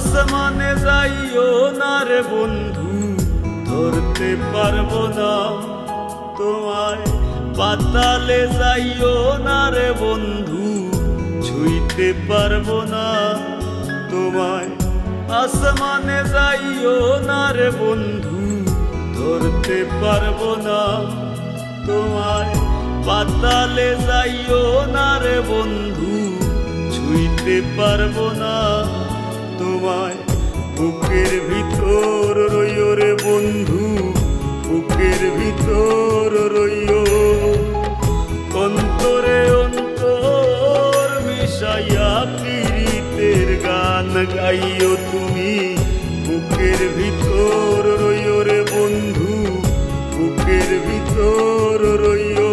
আসমানে যাইও না রে বন্ধু, ধরতে পারবো না তোমায়। পাতালে যাইও না রে বন্ধু, ছুঁইতে পারবো না তোমায়। আসমানে যাইও না রে বন্ধু, ধরতে পারবো না তোমায়। পাতালে যাইও না রে বন্ধু, ছুঁইতে পারবো না তোমায়। বুকের ভিতর রইও রে বন্ধু, বুকের ভিতর রইও। অন্তরে অন্তর মিশাইয়া পীড়িতের গান গাইও তুমি। বুকের ভিতর রইও রে বন্ধু, বুকের ভিতর রইও।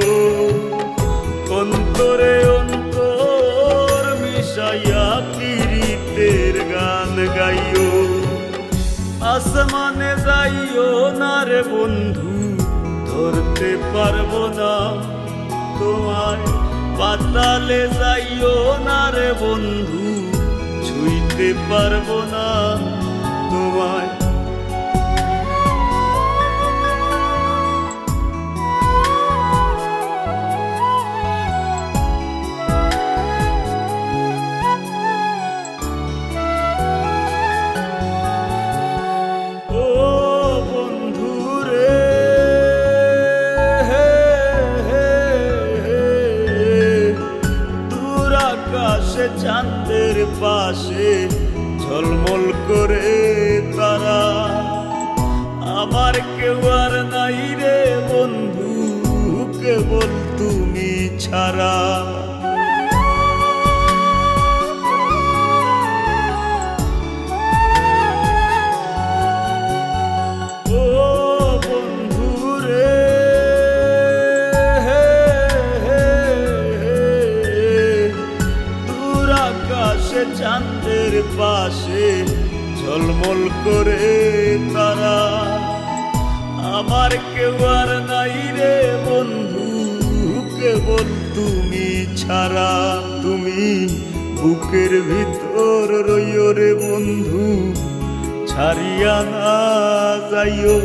অন্তরে অন্তর মিশাইয়া পীড়িতের গান গাইও। আসমানে যাইও না রে বন্ধু, ধরতে পারবো না তোমায়। পাতালে যাইও না রে বন্ধু, ছুঁইতে পারবো না তোমায়। চাঁদের পাশে ঝলমল করে তারা, আমার কেউ আর নাই রে বন্ধু, কেবল তুমি ছাড়া। ও বন্ধু রে, চাঁদের পাশে ঝলমল করে তারা, আমার কেউ আর নাই রে বন্ধু, কেবল তুমি ছাড়া। তুমি বুকের ভিতর রইও রে বন্ধু, ছাড়িয়া না যাইও।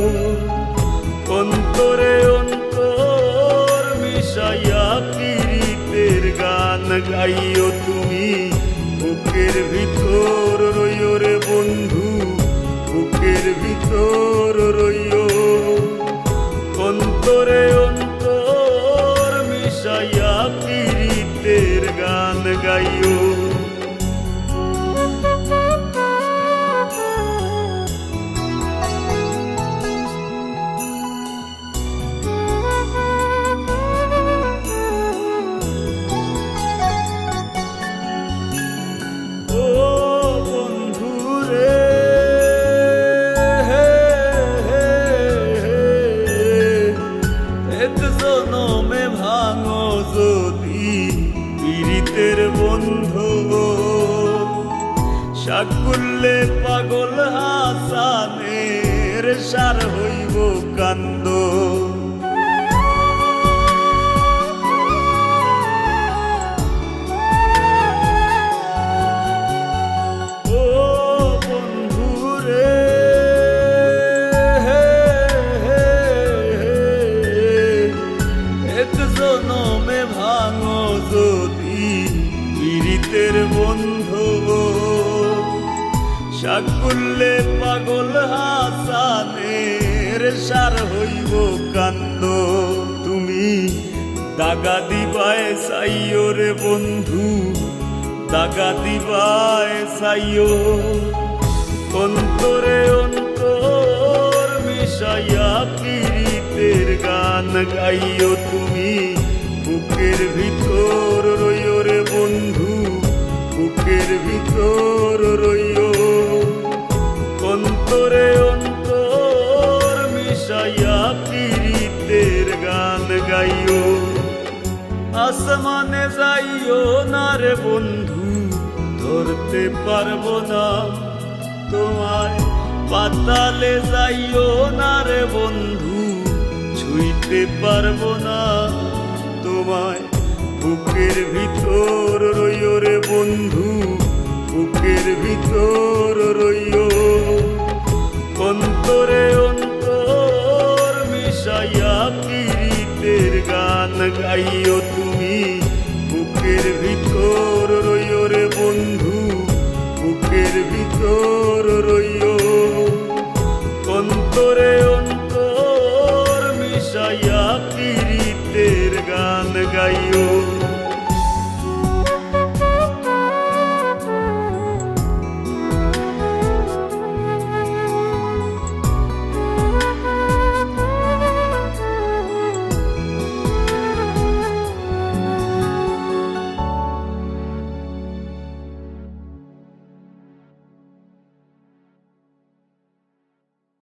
অন্তরে অন্তর মিশাইয়া পীড়িতের গান গাইও তুমি। বুকের ভিতর রইও রে বন্ধু, বুকের ভিতর রইও। অন্তরে অন্তর মিশাইয়া পীড়িতের গান গাইও। পীড়িতের বন্ধু সাকুল্লে পাগল হাসানের সার হইব কান্দ। ও বন্ধু রে, এক জনমে ভাঙো যদি পীড়িতের বন্ধু, সাকুল্লে পাগল হাসানের সার হইব কান্দ। তুমি দাগা দিবায় চাইও রে বন্ধু, দাগা দিবায় চাইও। অন্তরে অন্তর মিশাইয়া পীড়িতের গান গাইও তুমি। বুকের ভিতর রইও রে বন্ধু, বুকের ভিতর রইও। অন্তরে অন্তর মিশাইয়া পীড়িতের গান গাইও। আসমানে যাইও না রে বন্ধু, ধরতে পারবো না তোমায়। পাতালে যাইও না রে বন্ধু, ছুঁইতে পারবো না তোমায়। বুকের ভিতর রইও রে বন্ধু, বুকের ভিতর রইও, অন্তরে অন্তর মিশাইয়া পীড়িতের গান গাইও তুমি। বুকের ভিতর রইও রে বন্ধু, বুকের ভিতর রইও, অন্তরে অন্তর মিশাইয়া পীড়িতের গান গাইও।